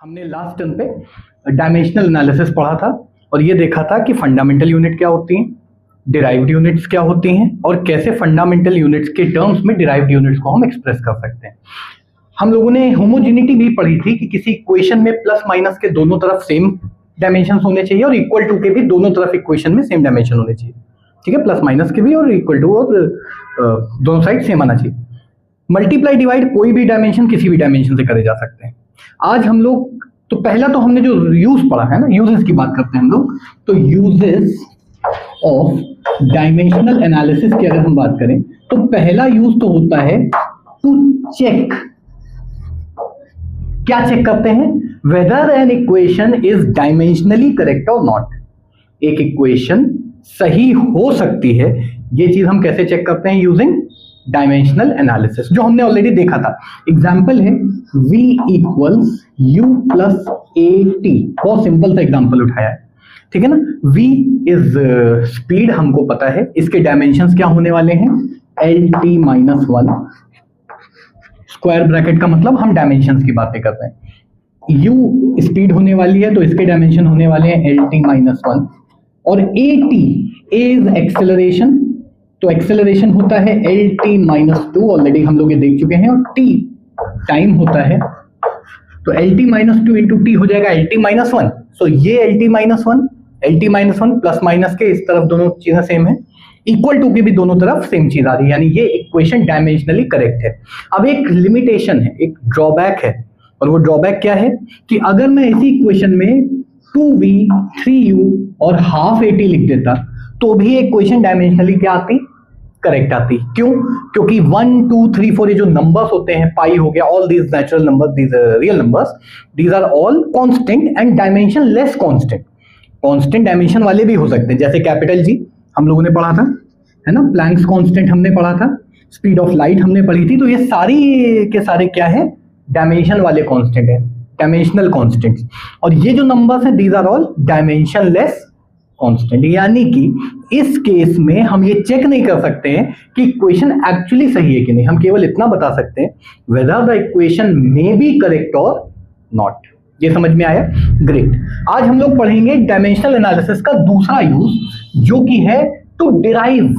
हमने last term पे dimensional analysis पढ़ा था और ये देखा था कि फंडामेंटल यूनिट क्या होती हैं, डिराइव्ड यूनिट्स क्या होती हैं और कैसे फंडामेंटल यूनिट्स के टर्म्स में डिराइव्ड यूनिट्स को हम एक्सप्रेस कर सकते हैं। हम लोगों ने होमोजेनिटी भी पढ़ी थी कि किसी इक्वेशन में प्लस माइनस के दोनों तरफ सेम डायमेंशन होने चाहिए और इक्वल टू के भी दोनों तरफ इक्वेशन में सेम डायमेंशन होने चाहिए। ठीक है, प्लस माइनस के भी और इक्वल टू और दोनों साइड सेम आना चाहिए। मल्टीप्लाई डिवाइड कोई भी डायमेंशन किसी भी डायमेंशन से करे जा सकते हैं। आज हम लोग तो पहला तो हमने जो यूज पढ़ा है ना, यूजेस की बात करते हैं हम लोग। तो यूजेस ऑफ डायमेंशनल एनालिसिस की अगर हम बात करें तो पहला यूज तो होता है टू चेक। क्या चेक करते हैं? Whether an equation is dimensionally correct और नॉट। एक इक्वेशन सही हो सकती है, ये चीज हम कैसे चेक करते हैं? यूजिंग डायमेंशनल एनालिसिस, जो हमने ऑलरेडी देखा था। एग्जाम्पल है v equals u plus A T. बहुत सिंपल सा एग्जाम्पल उठाया है, ठीक है ना। v इज स्पीड, हमको पता है। इसके डायमेंशंस क्या होने वाले हैं? L T minus one. Square bracket का मतलब हम डायमेंशंस की बातें कर रहे हैं। u स्पीड होने वाली है तो इसके डायमेंशन होने वाले हैं एल टी माइनस वन। और ए टी इज एक्सेलरेशन, तो एक्सेलरेशन होता है L T minus two. Already हम लोग ये देख चुके हैं। और टी टाइम होता है, तो L T minus two into T हो जाएगा एल टी माइनस वन। सो ये L T minus one plus minus के इस तरफ दोनों चीजें सेम है, इक्वल टू के भी दोनों तरफ सेम चीज आ रही है, यानी ये इक्वेशन डायमेंशनली करेक्ट है। अब एक लिमिटेशन है, एक ड्रॉबैक है, और वो ड्रॉबैक क्या है कि अगर मैं इसी इक्वेशन में 2v 3u और हाफ at लिख देता तो भी इक्वेशन डायमेंशनली क्या आती? करेक्ट आती। क्यों? क्योंकि 1 2 3 4 ये जो नंबर्स होते हैं, पाई हो गया, all these natural numbers, these real numbers, these are all constant and dimensionless constant. Constant dimension वाले भी हो सकते हैं, जैसे कैपिटल जी हम लोगों ने पढ़ा था, है ना। प्लैंक्स कांस्टेंट हमने पढ़ा था, स्पीड ऑफ लाइट हमने पढ़ी थी। तो ये सारी के सारे क्या है? डायमेंशन वाले कांस्टेंट है, डायमेंशनल कांस्टेंट्स। और ये जो नंबर्स हैं, these are all dimensionless constant. यानी कि इस केस में हम ये चेक नहीं कर सकते हैं कि इक्वेशन एक्चुअली सही है कि नहीं। हम केवल इतना बता सकते हैं whether the equation may be correct और नॉट। ये समझ में आया? ग्रेट। आज हम लोग पढ़ेंगे डायमेंशनल एनालिसिस का दूसरा यूज, जो कि है टू डिराइव।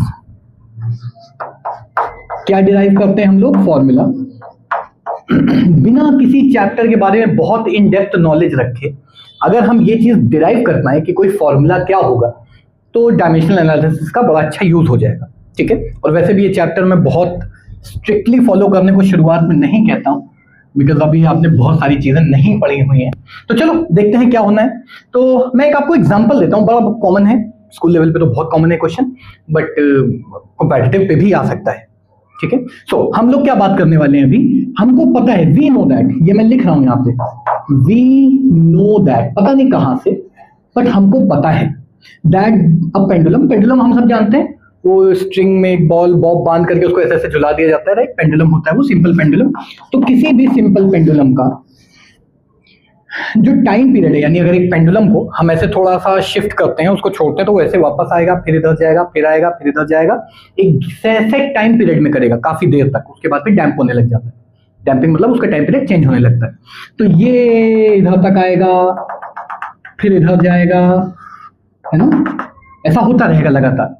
क्या डिराइव करते हैं हम लोग? फॉर्मूला। बिना किसी चैप्टर के बारे में बहुत इन डेप्थ नॉलेज रखे अगर हम ये चीज डिराइव कर पाए कि कोई फॉर्मूला क्या होगा, तो डायमेंशनल एनालिसिस का बड़ा अच्छा यूज हो जाएगा। ठीक है। और वैसे भी ये चैप्टर मैं बहुत स्ट्रिक्टली फॉलो करने को शुरुआत में नहीं कहता हूं, बिकॉज अभी आपने बहुत सारी चीजें नहीं पढ़ी हुई हैं। तो चलो देखते हैं क्या होना है। तो मैं एक आपको एग्जाम्पल देता हूँ, बड़ा कॉमन है, स्कूल लेवल पे तो बहुत कॉमन है क्वेश्चन, बट कॉम्पिटिटिव पे भी आ सकता है। ठीक है। सो हम लोग क्या बात करने वाले हैं अभी? हमको पता है, वी नो दैट, ये मैं लिख रहा हूं यहां पे, वी नो दैट, पता नहीं कहां से, बट हमको पता है दैट अ पेंडुलम, पेंडुलम हम सब जानते हैं, वो स्ट्रिंग में एक बॉल बॉब बांध करके उसको ऐसे ऐसे झुला दिया जाता है, राइट। पेंडुलम होता है वो, सिंपल पेंडुलम। तो किसी भी सिंपल पेंडुलम का जो टाइम पीरियड है, यानी अगर एक पेंडुलम को हम ऐसे थोड़ा सा शिफ्ट करते हैं, उसको छोड़ते हैं, तो वो ऐसे वापस आएगा, फिर इधर जाएगा, फिर आएगा, फिर इधर जाएगा, एक सेट टाइम पीरियड में करेगा काफी देर तक। उसके बाद फिर डैम्प होने लग जाता है। डैम्पिंग मतलब उसका टाइम पीरियड चेंज होने लगता है। तो ये इधर तक आएगा, फिर इधर जाएगा, है ना। ऐसा होता रहेगा लगातार।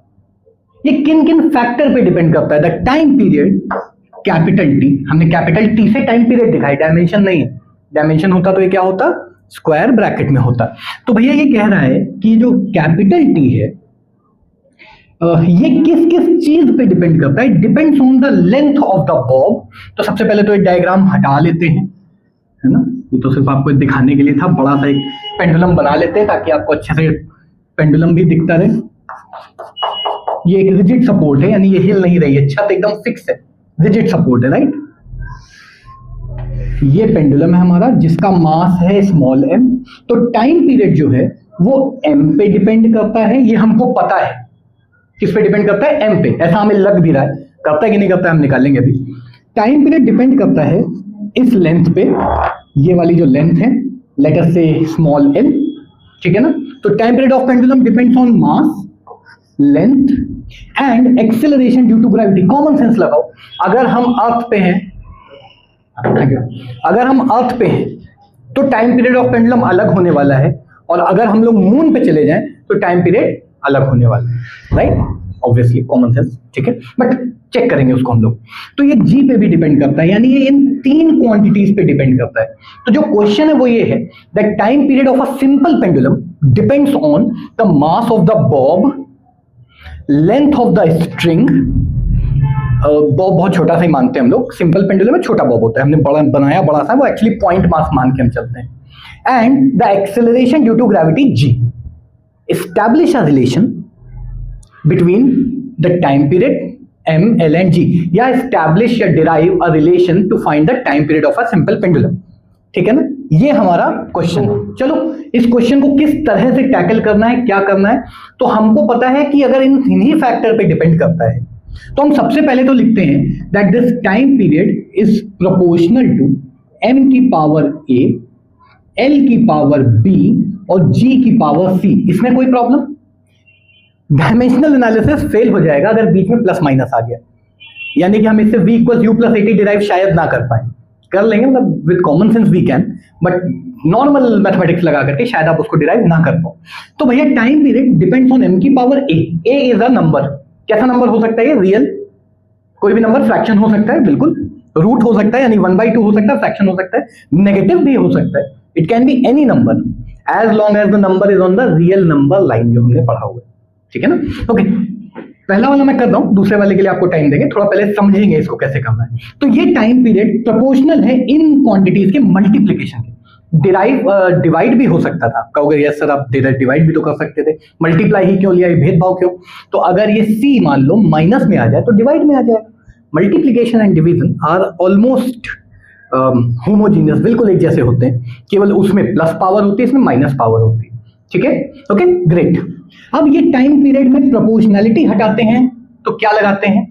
ये किन किन फैक्टर पे डिपेंड करता है? The time period, capital T, हमने कैपिटल टी से टाइम पीरियड दिखाई, डायमेंशन नहीं है। डायमेंशन होता तो ये क्या होता? स्क्वायर ब्रैकेट में होता। तो भैया ये कह रहा है कि जो कैपिटल टी है ये किस किस चीज पे डिपेंड करता है? Depends on the length of the Bob. तो सबसे पहले तो एक डायग्राम हटा लेते हैं, है ना। ये तो सिर्फ आपको दिखाने के लिए था, बड़ा सा एक पेंडुलम बना लेते हैं ताकि आपको अच्छे से पेंडुलम भी दिखता रहे। ये एक रिजिड सपोर्ट है, यानी ये हिल नहीं रही है, छत एकदम फिक्स है, रिजिड सपोर्ट है, राइट। ये पेंडुलम है हमारा, जिसका मास है स्मॉल m। तो टाइम पीरियड जो है वो m पे डिपेंड करता है, ये हमको पता है। किस पे डिपेंड करता है? m पे। ऐसा हमें लग भी रहा है, करता है कि नहीं करता है हम निकालेंगे अभी। टाइम पीरियड डिपेंड करता है इस लेंथ पे, ये वाली जो लेंथ है, लेट अस से स्मॉल l, ठीक है ना। तो time period of pendulum depends on mass, length and acceleration due to gravity. Common sense लगाओ, अगर हम अर्थ पे हैं, अगर हम अर्थ पे हैं तो टाइम पीरियड ऑफ पेंडुलम अलग होने वाला है, और अगर हम लोग मून पे चले जाएं तो टाइम पीरियड अलग होने वाला है, राइट? ऑब्वियसली कॉमन सेंस, ठीक है, बट चेक करेंगे उसको हम लोग। तो ये जी पे भी डिपेंड करता है, यानी ये इन 3 क्वांटिटीज पे डिपेंड करता है। तो जो क्वेश्चन है वो ये है that time period of a simple pendulum depends on the mass of the Bob, length of the string. Bob बहुत छोटा सा ही मानते हैं हम लोग, सिंपल पेंडुलम में छोटा बॉब होता है, हमने बड़ा बनाया बड़ा सा, वो एक्चुअली पॉइंट मास मान के हम चलते हैं। And the acceleration due to gravity g. Establish a relation between the time period m, l and g, या establish या derive a relation to find the time period of a simple pendulum। ठीक है ना, ये हमारा question. चलो इस question को किस तरह से टैकल करना है, क्या करना है, तो हमको पता है कि अगर इन इन्हीं फैक्टर पे डिपेंड करता है, तो हम सबसे पहले तो लिखते हैं that this time period is proportional to m की पावर a, l की पावर b और g की पावर c। इसमें कोई प्रॉब्लम? डायमेंशनल एनालिसिस फेल हो जाएगा अगर बीच में प्लस माइनस आ गया, यानी कि हम इससे v equal u plus 80 derive शायद ना कर पाए। कर लेंगे, मतलब with common sense we can, but normal mathematics लगा करके शायद आप उसको डिराइव ना कर पाओ। तो भैया time period depends on m की power a। a is a number. कैसा नंबर हो सकता है? रियल, कोई भी नंबर, फ्रैक्शन हो सकता है, बिल्कुल, रूट हो सकता है यानी 1/2 हो सकता है, फ्रैक्शन हो सकता है, नेगेटिव भी हो सकता है, it can be any number as long as the number is on the real number line, जो हमने पढ़ा हुआ है, ठीक है ना? ओके, पहला वाला मैं कर रहा हूं, दूसरे वाले के लिए आपको टाइम देंगे, थोड़ा पहले समझेंगे इसको कैसे करना है। तो ये टाइम पीरियड प्रोपोर्शनल है इन क्वांटिटीज के मल्टीप्लिकेशन के। डिवाइड भी हो सकता था, कहोगे यस सर आप डिवाइड भी तो कर सकते थे, मल्टीप्लाई ही क्यों लिया, ये भेदभाव क्यों? तो अगर ये सी मान लो माइनस में आ जाए तो डिवाइड में आ जाएगा। Multiplication and division are almost homogeneous, बिल्कुल एक जैसे होते हैं, केवल उसमें प्लस पावर होती है, इसमें माइनस पावर होती है, ठीक है? Okay great. अब ये टाइम पीरियड में प्रोपोर्शनैलिटी हटाते हैं तो क्या लगाते हैं?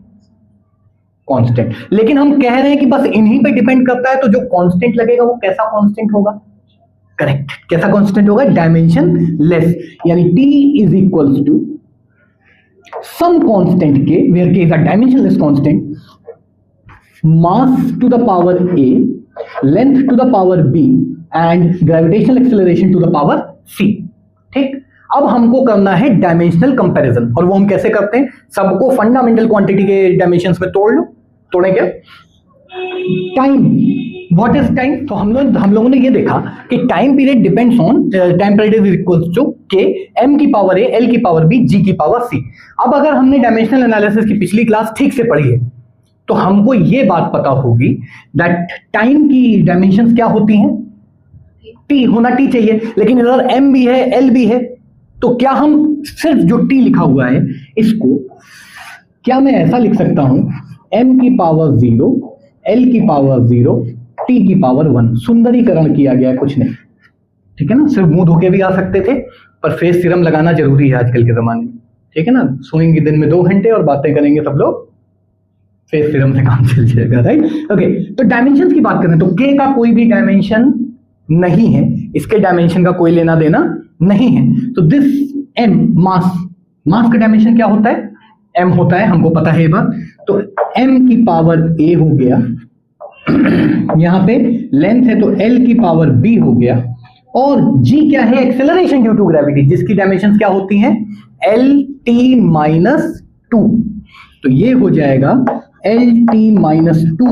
कांस्टेंट। लेकिन हम कह रहे हैं कि बस इन्हीं पे डिपेंड करता है, तो जो कांस्टेंट लगेगा वो कैसा कांस्टेंट होगा? करेक्ट, कैसा कांस्टेंट होगा? डायमेंशन लेस, यानी t is equals to some constant K, where k is a dimensionless constant, mass to the power a, length to the power b and gravitational acceleration to the power c। ठीक, अब हमको करना है dimensional comparison, और वो हम कैसे करते हैं? सबको फंडामेंटल क्वांटिटी के डायमेंशंस में तोड़ लो। तोड़े क्या? Time, what is time? तो हम लोगों ने ये देखा कि time period depends on, time period is equals to k, m की पावर a, l की पावर b, g की पावर c। अब अगर हमने डायमेंशनल एनालिसिस की पिछली क्लास ठीक से पढ़ी है तो हमको ये बात पता होगी दैट टाइम की डायमेंशंस क्या होती हैं? t होना t चाहिए, लेकिन इधर m भी है, l भी है, तो क्या हम सिर्फ जो t लिखा हुआ है इसको क्या मैं ऐसा लिख सकता हूं m की पावर 0, l की पावर 0, t की पावर 1? सुंदरीकरण किया गया है, कुछ नहीं, ठीक है ना? सिर्फ मुंह धोके भी आ सकते थे, पर फेस सीरम लगाना जरूरी है आजकल के जमाने में, ठीक है ना? सोएंगे दिन में 2 घंटे और बातें करेंगे सब लोग, फेस सीरम से काम चल जाएगा, राइट? ओके, तो डायमेंशन की बात करें तो k का कोई भी डायमेंशन नहीं है, इसके डायमेंशन का कोई लेना देना नहीं है। तो दिस m, मास का डायमेंशन क्या होता है? m होता है, हमको पता है ये बात। तो m की पावर a हो गया, यहां पे लेंथ है तो l की पावर b हो गया, और g क्या है? एक्सेलरेशन ड्यू टू ग्रेविटी, जिसकी डायमेंशंस क्या होती हैं? lt minus 2। तो ये हो जाएगा lt minus 2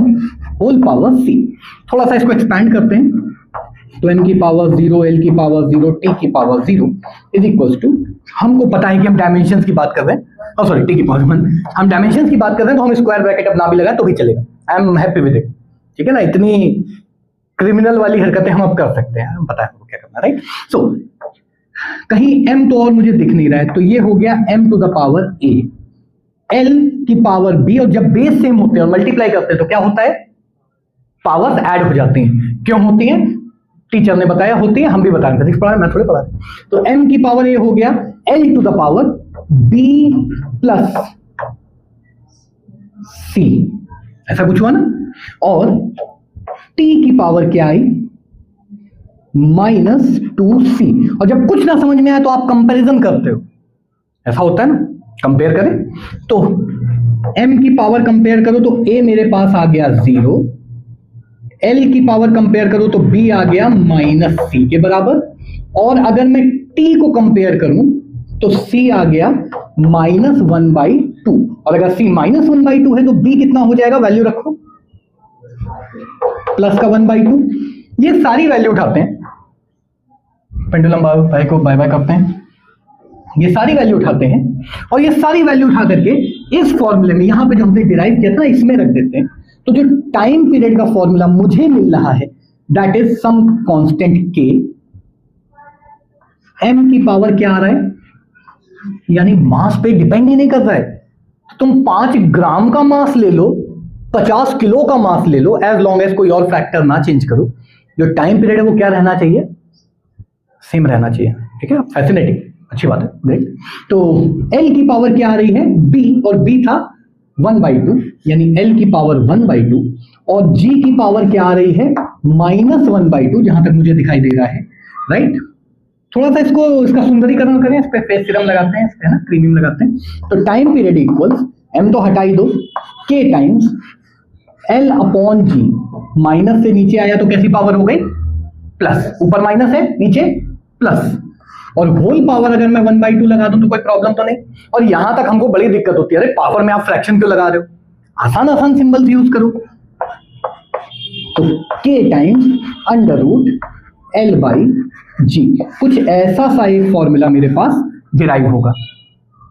whole power c। थोड़ा सा इसको एक्सपैंड करते हैं, तो m की पावर 0, l की पावर 0, t की पावर 0 इज इक्वल्स टू, हमको पता है कि हम डायमेंशंस की बात कर रहे हैं, सॉरी t की पावर 1, हम डायमेंशंस की बात कर रहे हैं, तो हम स्क्वायर ब्रैकेट अब ना भी लगाए तो भी चलेगा, I am happy with it, ठीक है ना? इतनी क्रिमिनल वाली हरकतें हम अब कर सकते हैं, हम पता है हमको क्या करना, राइट? सो कहीं m तो और मुझे दिख नहीं रहा है, तो ये हो गया m to the power a, l की पावर b, और जब बेस सेम होते हैं और मल्टीप्लाई करते हैं तो क्या होता है? पावर्स ऐड हो जाती हैं। क्यों होती हैं? टीचर ने बताया होती है, हम भी बता रहे थे, फिजिक्स पढ़ा, मैं थोड़े पढ़ा रहे। तो m की पावर a हो गया l to the power b plus c, ऐसा कुछ हुआ ना? और t की पावर क्या आई? Minus 2c। और जब कुछ ना समझ में आए तो आप कंपैरिजन करते हो, ऐसा होता है ना? कंपेयर करें तो m की पावर कंपेयर करो तो a मेरे पास आ गया 0, L की पावर कंपेयर करूं तो B आ गया माइनस C के बराबर, और अगर मैं T को कंपेयर करूं तो C आ गया -1/2, और अगर C -1/2 है तो B कितना हो जाएगा, वैल्यू रखो प्लस का 1/2। ये सारी वैल्यू उठाते हैं, पेंडुलम भाई को बाय बाय करते हैं, ये सारी वैल्यू उठाते हैं और ये सारी वैल्यू उठा करके इस फॉर्मूले में यहां पे जो हमने डिराइव किया था इसमें रख देते हैं। तो जो टाइम पीरियड का फॉर्मूला मुझे मिल रहा है that is some constant k, m की पावर क्या आ रहा है, यानी मास पे डिपेंड ही नहीं कर रहा है। तुम 5 ग्राम का मास ले लो, 50 किलो का मास ले लो, एज लॉन्ग एज कोई और फैक्टर ना चेंज करो, जो टाइम पीरियड है वो क्या रहना चाहिए, सेम रहना चाहिए। ठीक है, फैसिनेटिंग, अच्छी बात है, ग्रेट। तो L की पावर क्या आ रही है, B, और B था 1/2, यानी L की पावर 1/2, और G की पावर क्या आ रही है, -1/2, जहां तक मुझे दिखाई दे रहा है, राइट। थोड़ा सा इसका सुंदरीकरण करें, इस पे फेस सीरम लगाते हैं, इस पे ना क्रीम लगाते हैं। तो टाइम पीरियड इक्वल्स M तो हटा ही दो, K टाइम्स L/G, माइनस से नीचे आया तो कैसी पावर हो गई, प्लस, ऊपर माइनस है नीचे प्लस, और होल पावर अगर मैं 1/2 लगा दूं तो कोई प्रॉब्लम तो नहीं। और यहां तक हमको बड़ी दिक्कत होती है, अरे पावर में आप फ्रैक्शन क्यों लगा रहे हो, आसान सिंबल्स यूज करो। तो k टाइम्स √L/G, कुछ ऐसा सा एक फॉर्मूला मेरे पास डिराइव होगा।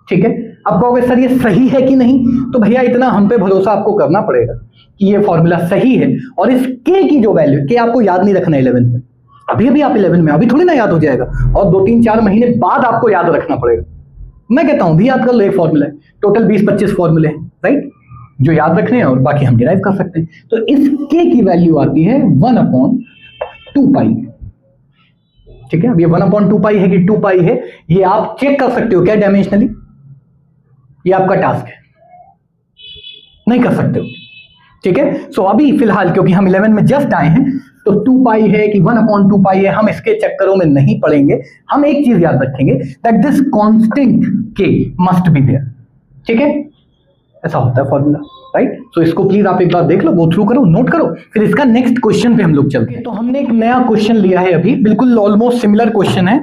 ठीक है, अब कहोगे सर ये सही है कि नहीं, तो भैया इतना हम पे भरोसा आपको करना पड़ेगा कि ये फॉर्मूला सही है, और इस k की जो वैल्यू, k आपको याद नहीं रखना 11th में, अभी आप 11 में, अभी थोड़ी ना याद हो जाएगा, और 2-3-4 महीने बाद आपको याद रखना पड़ेगा। मैं कहता हूं भी याद कर लो, एक फॉर्मूला है, टोटल 20-25 फॉर्मूले हैं, राइट, जो याद रखने हैं, और बाकी हम डिराइव कर सकते हैं। तो इस k की वैल्यू आती है 1/2π। ठीक है, अब ये 1/2π है कि 2π है, ये आप चेक कर सकते हो क्या डायमेंशनली, ये आपका टास्क है, नहीं कर सकते हो। ठीक है, सो अभी फिलहाल क्योंकि हम 11 में जस्ट आए हैं, तो 2π है कि 1/2π है, हम इसके चक्करों में नहीं पड़ेंगे। हम एक चीज याद रखेंगे that this constant k must be there. ठीक है, ऐसा होता है फॉर्मूला, राइट। सो इसको प्लीज आप एक बार देख लो, गो थ्रू करो, नोट करो, फिर इसका नेक्स्ट क्वेश्चन पे हम लोग चलते हैं। तो हमने एक नया क्वेश्चन लिया है अभी, बिल्कुल ऑलमोस्ट सिमिलर क्वेश्चन है,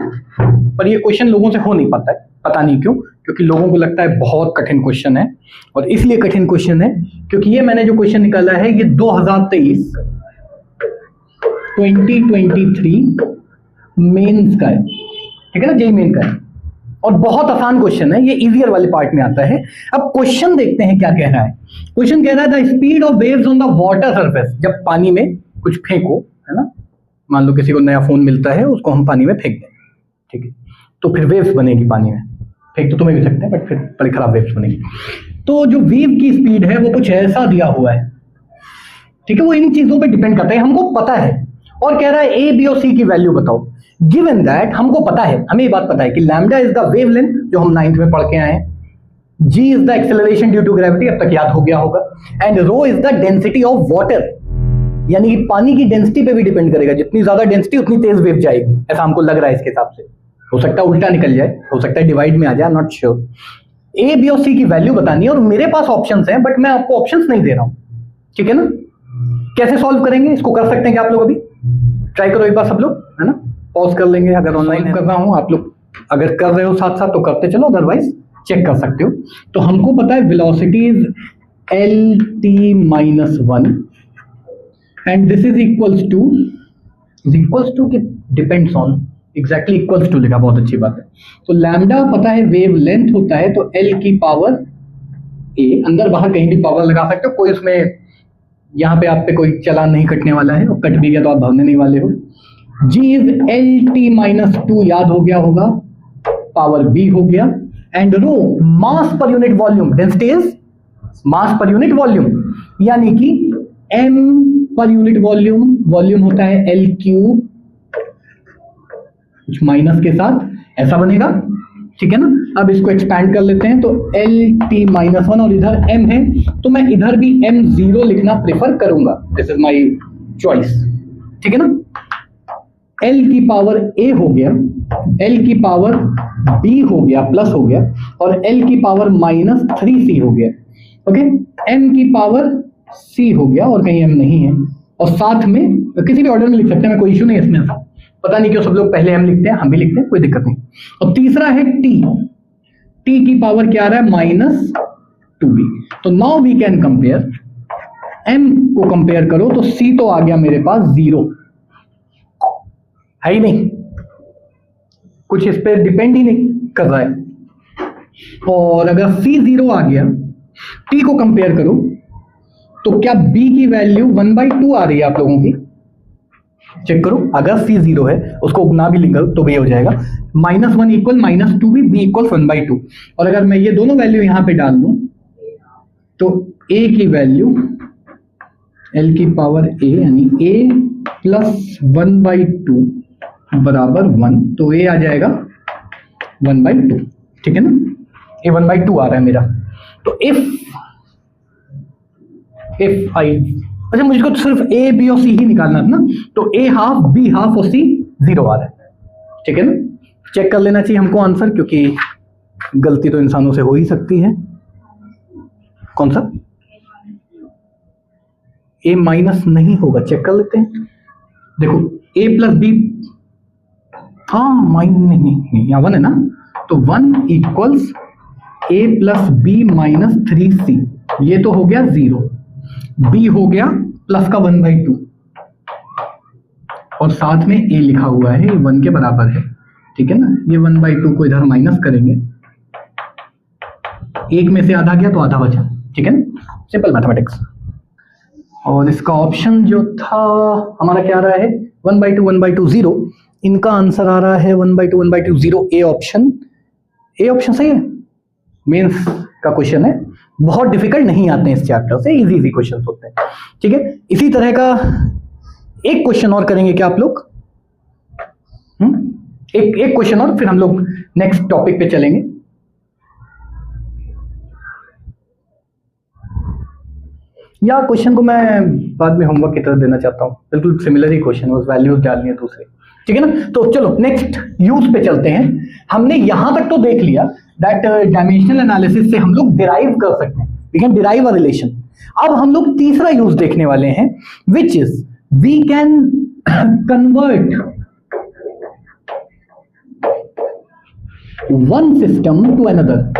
पर ये क्वेश्चन लोगों से हो नहीं पाता है, पता नहीं क्यों, क्योंकि लोगों को लगता है बहुत कठिन क्वेश्चन है, और इसलिए कठिन क्वेश्चन है क्योंकि ये मैंने जो क्वेश्चन निकाला है ये 2023 मेंस का है। ठीक है ना, जेईई मेन का है, और बहुत आसान क्वेश्चन है, ये इजियर वाले पार्ट में आता है। अब क्वेश्चन देखते हैं क्या कह रहा है। क्वेश्चन कह रहा है the speed of waves on the water surface, जब पानी में कुछ फेंको, है ना, मान लो किसी को नया फोन मिलता है, उसको हम पानी में फेंक दें, ठीक है, तो फिर वेव्स बनेगी पानी में, फेंक तो तुम्हें भी सकते हैं बट फिर बड़ी खराब वेव्स बनेगी। तो जो वेव की स्पीड है वो कुछ ऐसा दिया हुआ है, ठीक है, वो इन चीजों पे डिपेंड करता है, हमको पता है, और कह रहा है ए, बी और सी की वैल्यू बताओ। गिवन दैट हमको पता है, हमें ये बात पता है कि लैम्डा इज द वेवलेंथ, जो हम 9th में पढ़ के आए हैं, g is the acceleration due to gravity, अब तक याद हो गया होगा, and rho is the density of water, यानी कि पानी की डेंसिटी पे भी डिपेंड करेगा, जितनी ज्यादा डेंसिटी उतनी तेज वेव जाएगी, ऐसा हमको लग रहा है इसके हिसाब से, हो सकता है उल्टा निकल जाए, हो सकता है डिवाइड में आ जाए, नॉट श्योर। ए, बी और सी की वैल्यू बतानी है, और मेरे पास ऑप्शंस हैं बट मैं आपको ऑप्शंस नहीं दे रहा हूं, ठीक है ना। कैसे सॉल्व करेंगे इसको, कर सकते हैं क्या आप लोग, अभी ट्राई करो एक बार सब लोग, है ना, पॉज कर लेंगे, अगर ऑनलाइन कर रहा हूं, आप लोग अगर कर रहे हो साथ साथ तो करते चलो, अदरवाइज चेक कर सकते हो। तो हमको पता है velocity is LT-1 and this is equals to कि depends on, exactly equals to लिखा, बहुत अच्छी बात है। तो लैम्डा पता है वेव लेंथ होता है, तो L की पावर A, अंदर बाहर कहीं भी पावर लगा सकते हो, कोई उसमें यहाँ पे आप पे कोई चालान नहीं कटने वाला है, और कट भी गया तो आप भागने नहीं वाले हो। G इज LT-2, याद हो गया होगा, पावर B हो गया, and rho mass per unit volume, density is mass per unit volume, यानी कि M पर यूनिट वॉल्यूम, वॉल्यूम होता है L3 कुछ माइनस के साथ, ऐसा बनेगा, ठीक है ना। अब इसको एक्सपैंड कर लेते हैं, तो LT-1 और इधर M है, तो मैं इधर भी M0 लिखना प्रेफर करूंगा, दिस इज माय चॉइस, ठीक है ना। L की पावर A हो गया, L की पावर B हो गया, प्लस हो गया, और L की पावर -3C हो गया, ओके। M की पावर C हो गया, और कहीं M नहीं है, और साथ में किसी भी ऑर्डर में लिख सकते हैं, कोई इशू नहीं है इसमें। ऐसा पता नहीं क्यों सब लोग पहले एम लिखते हैं, हम भी लिखते हैं, कोई दिक्कत नहीं। और तीसरा है टी, टी की पावर क्या आ रहा है, -2b। तो now we can compare, m को कंपेयर करो तो c तो आ गया मेरे पास 0, है ही नहीं, कुछ इस पे डिपेंड ही नहीं कर रहा है। और अगर c 0 आ गया, t को कंपेयर करो तो क्या b की वैल्यू 1/2 आ रही है आप लोगों की? चेक करो, अगर c 0 है, उसको ना भी लिखो तो भी हो जाएगा, -1 इक्वल -2b, b इक्वल 1/2। और अगर मैं ये दोनों वैल्यू यहां पे डाल दूं तो a की वैल्यू l की पावर a यानी a प्लस 1/2 बराबर 1, तो a आ जाएगा 1/2, ठीक है ना, a 1/2 आ रहा है मेरा। तो इफ आई, अच्छा मुझको तो सिर्फ a b और c ही निकालना था ना, तो a हाफ b हाफ और c 0 आ रहा है, ठीक है ना। चेक कर लेना चाहिए हमको आंसर, क्योंकि गलती तो इंसानों से हो ही सकती है। कौन सा a माइनस नहीं होगा, चेक कर लेते हैं। देखो a प्लस b, हाँ माइनस नहीं, यहाँ 1 है ना, तो 1 equals a plus b minus 3c, ये तो हो गया 0, b हो गया प्लस का 1/2 और साथ में a लिखा हुआ है, 1 के बराबर है, ठीक है ना। ये 1/2 को इधर माइनस करेंगे, एक में से आधा गया तो आधा बचा, ठीक है ना, सिंपल मैथमेटिक्स। और इसका ऑप्शन जो था हमारा क्या आ रहा है, 1/2 1/2 0, इनका आंसर आ रहा है 1/2 1/2 0, ए ऑप्शन, ए ऑप्शन सही है। मेंस का क्वेश्चन है, बहुत डिफिकल्ट नहीं आते हैं इस चैप्टर से, इजी इजी क्वेश्चन होते हैं, ठीक है। इसी तरह का एक क्वेश्चन और करेंगे क्या आप लोग, एक क्वेश्चन और, फिर हम लोग नेक्स्ट टॉपिक पे चलेंगे। या क्वेश्चन को मैं बाद में होमवर्क की तरह देना चाहता हूँ, बिल्कुल सिमिलर ही क्वेश्चन है, उस वैल्यूज डालनी है दूसरे, ठीक है ना। तो चलो नेक्स्ट यूज पे चलते हैं। हमने यहां तक तो देख लिया दैट डायमेंशनल एनालिसिस से हम लोग डिराइव कर सकते हैं, we can derive a relation. अब हम लोग तीसरा यूज देखने वाले हैं, which is we can convert one system to another.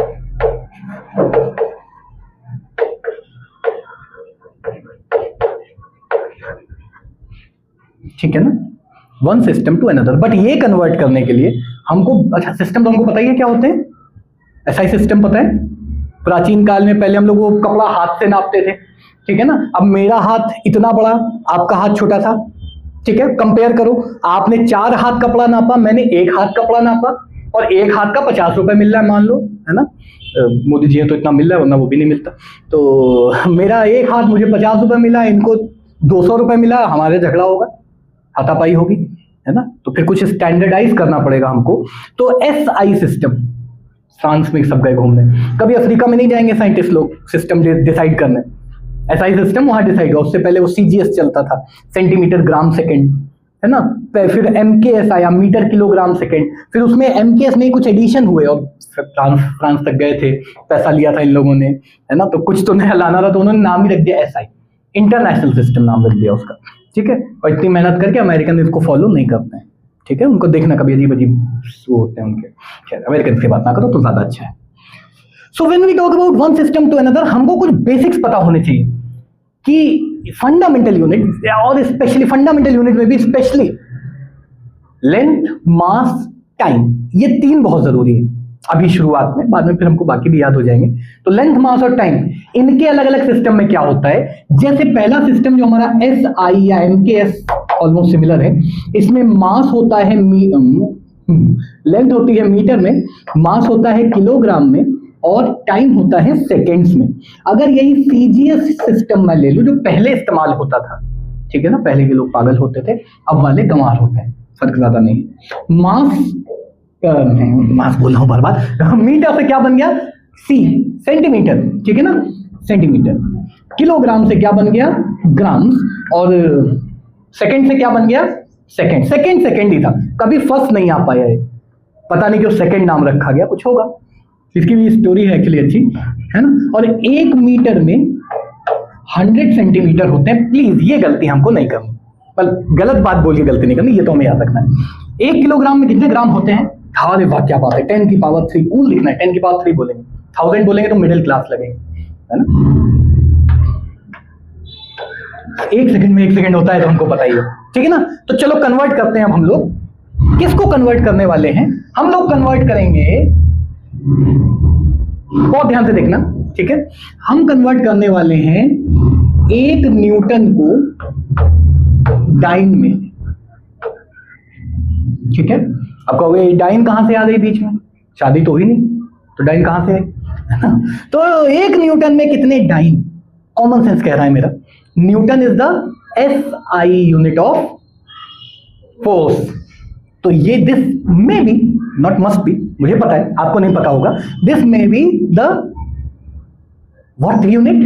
ठीक है ना, one system to another. But ये कन्वर्ट करने के लिए हमको, अच्छा सिस्टम तो हमको पता ही है क्या होते हैं, एसआई सिस्टम पता है। प्राचीन काल में पहले हम लोग वो कपड़ा हाथ से नापते थे, ठीक है ना। अब मेरा हाथ इतना बड़ा, आपका हाथ छोटा था, ठीक है। कंपेयर करो, आपने 4 हाथ कपड़ा नापा, मैंने 1 हाथ कपड़ा नापा, और 1 हाथ का 50 रुपए मिल रहा है मान लो, है ना। मोदी जी तो इतना मिल रहा है, वरना वो भी नहीं मिलता। तो मेरा 1 हाथ मुझे 50 रुपए मिला, इनको 200 रुपए मिला, हमारे झगड़ा होगा, हाथापाई होगी, है ना। तो फिर कुछ स्टैंडर्डाइज करना पड़ेगा हमको। तो एसआई सिस्टम, फ्रांस में सब गए घूमने, कभी अफ्रीका में नहीं जाएंगे साइंटिस्ट लोग सिस्टम डिसाइड करने, एसआई सिस्टम वहां डिसाइड हुआ। उससे पहले वो सीजीएस चलता था, सेंटीमीटर ग्राम सेकेंड, है ना। फिर एमकेएस आया, मीटर किलोग्राम सेकेंड, फिर उसमें एमकेएस में कुछ एडिशन हुए और फ्रांस तक गए थे, पैसा लिया था इन लोगों ने, है ना। तो कुछ तो नया लाना था, तो उन्होंने नाम ही रख दिया एसआई, इंटरनेशनल सिस्टम नाम रख दिया उसका, ठीक है। और इतनी मेहनत करके अमेरिकन इसको फॉलो नहीं करते हैं, ठीक है। उनको देखना कभी अजीब अजीब वो होते हैं उनके, खैर अमेरिकन से बात ना करो तो ज्यादा अच्छा है। So when we talk about one system to another, हमको कुछ बेसिक्स पता होने चाहिए कि फंडामेंटल यूनिट, और स्पेशली फंडामेंटल यूनिट में भी स्पेशली लेंथ, मास, टाइम, ये 3 बहुत जरूरी है अभी शुरुआत में, बाद में फिर हमको बाकी भी याद हो जाएंगे। तो लेंथ, मास और टाइम, इनके अलग अलग सिस्टम में क्या होता है। जैसे पहला सिस्टम जो हमारा एस आई या एमकेएस ऑलमोस्ट सिमिलर है, इसमें मास होता है लेंथ होती है मीटर में, मास होता है किलोग्राम में, और टाइम होता है सेकेंड्स में। अगर यही सीजीएस सिस्टम में ले लूं जो पहले इस्तेमाल होता था, ठीक है ना, पहले के लोग पागल होते थे, अब वाले गंवार होते हैं, फर्क ज्यादा नहीं। मास बोल रहा हूं बार बार, मीटर से क्या बन गया, सी, सेंटीमीटर, ठीक है ना, सेंटीमीटर। किलोग्राम से क्या बन गया, ग्राम्स, और सेकंड से क्या बन गया, सेकंड। सेकंड ही था, कभी फर्स्ट नहीं आ पाया है, पता नहीं क्यों सेकंड नाम रखा गया, कुछ होगा, इसकी भी स्टोरी है एक्चुअली अच्छी, है ना। और 1 मीटर में 100 सेंटीमीटर होते हैं। प्लीज ये गलती हमको नहीं करनी, पर गलत बात बोल के गलती नहीं करनी, ये तो हमें याद रखना है। 1 किलोग्राम में कितने ग्राम होते हैं? अरे वाह क्या बात है, 10 की पावर 3 कूल लिखना है, 10 की पावर 3 बोलेंगे, 1000 बोलेंगे तो मिडिल क्लास लगेंगे, है ना। 1 सेकंड में 1 सेकंड होता है तो हमको पता ही है, ठीक है ना। तो चलो कन्वर्ट करते हैं अब हम लोग। किसको कन्वर्ट करने वाले हैं? हम लोग कन्वर्ट करेंगे, बहुत ध्यान से देखना, ठीक है। हम कन्वर्ट करने वाले हैं 1 न्यूटन को डाइन में, ठीक है। अब कहोगे डाइन कहां से आ गई बीच में? शादी तो हुई नहीं, तो डाइन कहां से आई? तो 1 न्यूटन में कितने डाइन? कॉमन सेंस कह रहा है मेरा, Newton is the SI unit of force. तो ये this may be, not must be, मुझे पता है आपको नहीं पता होगा, this may be the what unit?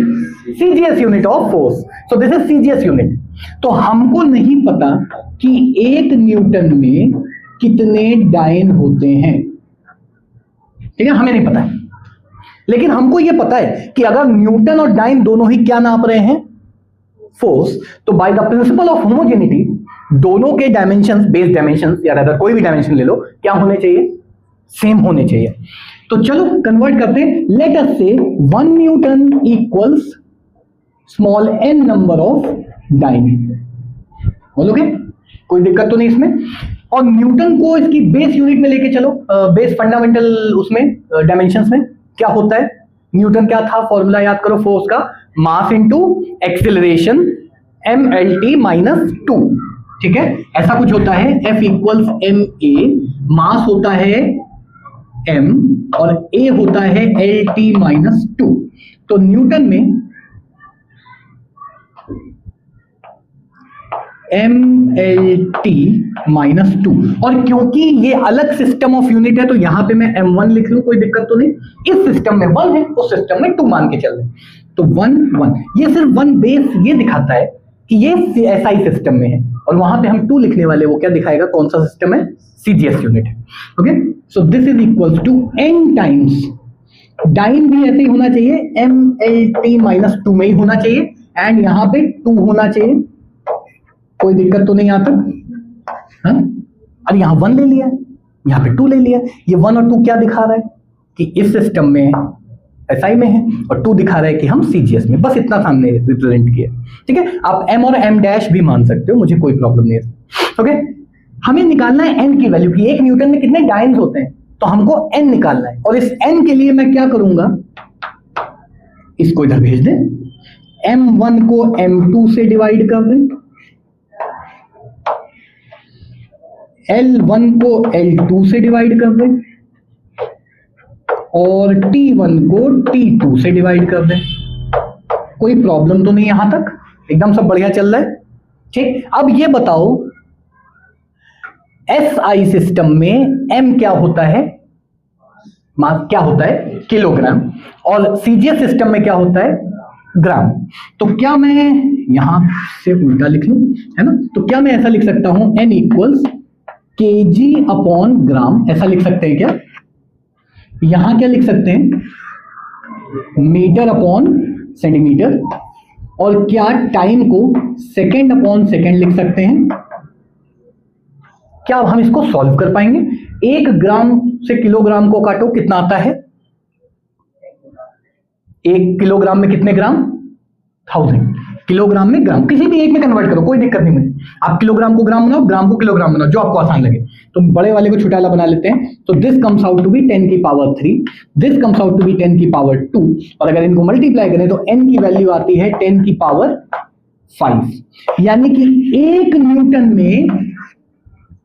CGS unit of force. So this is CGS unit. तो हमको नहीं पता कि 1 न्यूटन में कितने डाइन होते हैं, ठीक है, हमें नहीं पता है। लेकिन हमको यह पता है कि अगर न्यूटन और डाइन दोनों ही क्या नाप रहे हैं? फोर्स। तो by the principle of homogeneity दोनों के डायमेंशंस, बेस डायमेंशंस या अगर कोई भी डायमेंशन ले लो, क्या होने चाहिए? सेम होने चाहिए। तो चलो कन्वर्ट करते हैं। Late us say 1 newton equals small n number of dyne. बोलोगे कोई दिक्कत तो नहीं इसमें? और न्यूटन को इसकी बेस यूनिट में लेके चलो, बेस फंडामेंटल उसमें डायमेंशंस में क्या होता है? न्यूटन क्या था फॉर्मूला याद करो फोर्स का? Mass into acceleration mLT minus 2, ठीक है, ऐसा कुछ होता है। F इक्वल्स ma, मास होता है m और a होता है LT माइनस 2। तो न्यूटन में mLT माइनस 2, और क्योंकि ये अलग सिस्टम ऑफ यूनिट है तो यहां पे मैं m1 लिख लूं, कोई दिक्कत तो नहीं। इस सिस्टम में 1 है, उस सिस्टम में 2 मान के चल रहे, तो 1 1। ये सिर्फ 1 बेस ये दिखाता है कि ये SI सिस्टम में है, और वहां पे हम 2 लिखने वाले, वो क्या दिखाएगा? कौन सा सिस्टम है? CGS यूनिट है। Okay, so this is equals to n times, dyne भी ऐसे ही होना चाहिए, mLT माइनस 2 में ही होना चाहिए, एंड यहां पे 2 होना चाहिए। कोई दिक्कत तो नहीं यहां तक? हाँ, अब यहां 1 ले लिया, यहां पे 2 ले लिया। ये 1 और 2 क्या दिखा रहा है? कि इस सिस्टम में SI में है, और 2 दिखा रहा है कि हम CGS में। बस इतना सामने रिप्रेजेंट किया, ठीक है। आप m और m डैश भी मान सकते हो, मुझे कोई प्रॉब्लम नहीं है। ओके, हमें निकालना है n की वैल्यू की। 1 न्यूटन में कितने डाइन्स होते हैं, तो हमको n निकालना है। और इस n के लिए मैं क्या करूंगा? इसको इधर भेज दें, m1 को m2 से डिवाइड कर दें, L1 को L2 से डिवाइड कर दें, और T1 को T2 से डिवाइड कर दें। कोई प्रॉब्लम तो नहीं यहां तक? एकदम सब बढ़िया चल रहा है, ठीक। अब ये बताओ, SI सिस्टम में m क्या होता है? मास क्या होता है? किलोग्राम। और CGS सिस्टम में क्या होता है? ग्राम। तो क्या मैं यहां से उल्टा लिख लूं, है ना? तो क्या मैं ऐसा लिख सकता हूं, n equals kg upon gram, ऐसा लिख सकते हैं क्या? यहां क्या लिख सकते हैं? Metre upon centimetre. और क्या टाइम को सेकेंड अपॉन सेकेंड लिख सकते हैं? क्या हम इसको सॉल्व कर पाएंगे? 1 ग्राम से किलोग्राम को काटो, कितना आता है? 1 किलोग्राम में कितने ग्राम? 1000। किलोग्राम में ग्राम, किसी भी एक में कन्वर्ट करो, कोई दिक्कत नहीं मुझे। आप किलोग्राम को ग्राम बनाओ, ग्राम को किलोग्राम बनाओ, जो आपको आसान लगे। तो बड़े वाले को छोटा वाला बना लेते हैं। तो this comes out to be 10 की power 3, this comes out to be 10 की पावर 2, और अगर इनको मल्टीप्लाई करें तो n की वैल्यू आती है 10 की पावर 5। यानी कि 1 न्यूटन में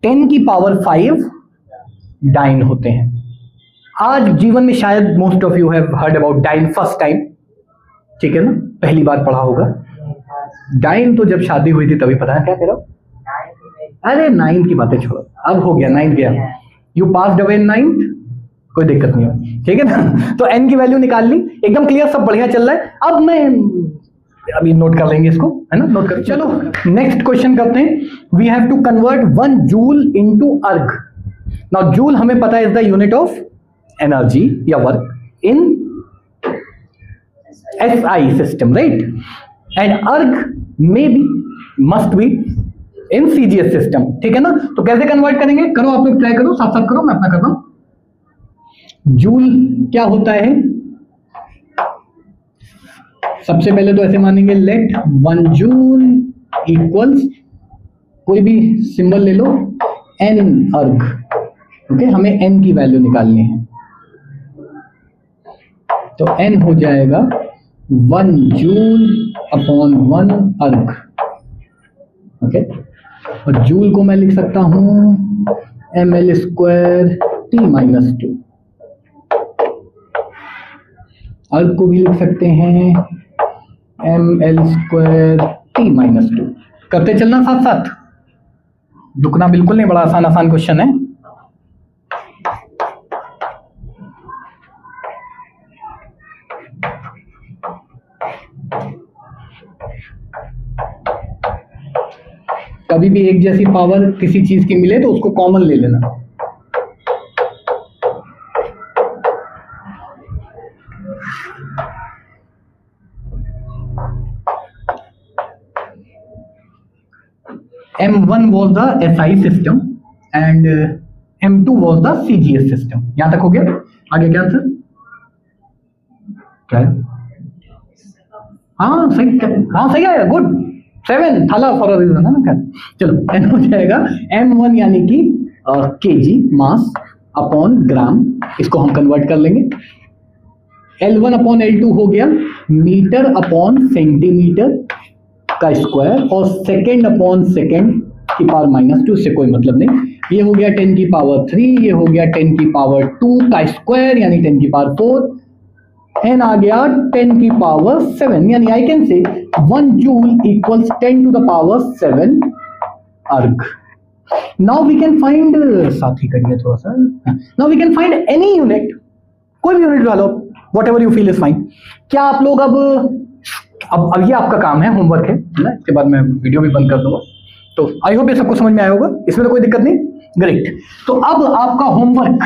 10 की पावर 5 डाइन होते हैं। आज जीवन में शायद most of you have heard about dyne first time, ठीक है ना? पहली बार पढ़ा होगा डाइन। तो जब शादी हुई थी तभी पता है क्या कह रहा हूं? अरे 9th की बातें छोड़ो, अब हो गया 9th गया, you passed away in 9th, कोई दिक्कत नहीं है, ठीक है ना? तो n की वैल्यू निकाल ली, एकदम क्लियर, सब बढ़िया चल रहा है। अब मैं अभी नोट कर लेंगे इसको, है ना? नोट कर, चलो नेक्स्ट क्वेश्चन करते हैं। We have to convert 1 joule into erg. Now joule हमें पता है is the unit of energy या work in SI system, right? And erg may be must be in CGS system, ठीक है ना। तो कैसे कन्वर्ट करेंगे, करो आप लोग, ट्राई करो, साथ साथ करो, मैं अपना करता हूं। जूल क्या होता है, सबसे पहले तो ऐसे मानेंगे, लेट 1 जूल इक्वल्स कोई भी सिंबल ले लो, n अर्ग, ओके, हमें n की वैल्यू निकालनी है, तो n हो जाएगा 1 जूल अपॉन 1 अर्ग, ओके। और जूल को मैं लिख सकता हूं ml स्क्वायर t-2, अर्ग को भी लिख सकते हैं ml स्क्वायर t-2। करते चलना साथ साथ, रुकना बिल्कुल नहीं, बड़ा आसान क्वेश्चन है। कभी भी एक जैसी पावर किसी चीज की मिले तो उसको कॉमन ले लेना। M1 was the SI system and M2 was the CGS system। यहां तक हो गया, आगे क्या आंसर, क्या है, हाँ सही, हाँ सही है, गुड, 7 थाला फॉर अ रीजन है ना। चलो n हो जाएगा m1 यानी कि kg मास अपॉन ग्राम, इसको हम कन्वर्ट कर लेंगे। L1 अपॉन L2 हो गया मीटर अपॉन सेंटीमीटर का स्क्वायर, और सेकेंड अपॉन सेकेंड की पावर -2 से कोई मतलब नहीं, ये हो गया 10 की पावर 3, ये हो गया 10 की पावर 2 का स्क्वायर यानी 10 की पावर 4, n आ गया 10 की पावर 7, यानी आई can say 1 joule equals 10 to the power 7 erg. Now we can find, साथ ही करिए थोड़ा सा, now we can find any unit, कोई भी यूनिट डालो, whatever you feel is fine. क्या आप लोग अब ये आपका काम है, होमवर्क है ना, इसके बाद मैं वीडियो भी बंद कर दूंगा। तो आई होप ये सबको समझ में आया होगा, इसमें तो कोई दिक्कत नहीं, ग्रेट। तो अब आपका होमवर्क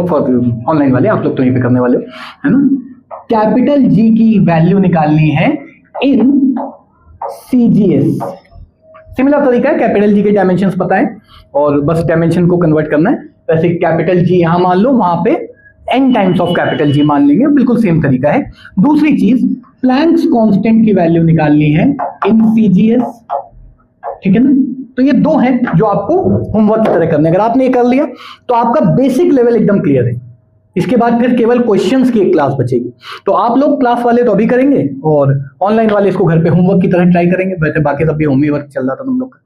फॉर ऑनलाइन वाले, आप लोग तो यहीं पे करने वाले हो, है ना। कैपिटल जी की वैल्यू निकालनी है इन सीजीएस। सिमिलर तरीका है, कैपिटल जी के डायमेंशंस पता है और बस डायमेंशन को कन्वर्ट करना है। वैसे कैपिटल जी यहां मान लो, वहां पे n times of capital G मान लेंगे, बिल्कुल सेम तरीका है। दूसरी चीज, प्लैंक्स कांस्टेंट की वैल्यू निकालनी है इन सीजीएस, ठीक है ना। तो ये दो हैं जो आपको होमवर्क की तरह करने, अगर आपने ये कर लिया तो आपका बेसिक लेवल एकदम क्लियर है। इसके बाद फिर केवल क्वेश्चंस की एक क्लास बचेगी। तो आप लोग क्लास वाले तो अभी करेंगे और ऑनलाइन वाले इसको घर पे होमवर्क की तरह ट्राई करेंगे। वैसे बाकी सब भी होमवर्क चल रहा था तुम लोग का।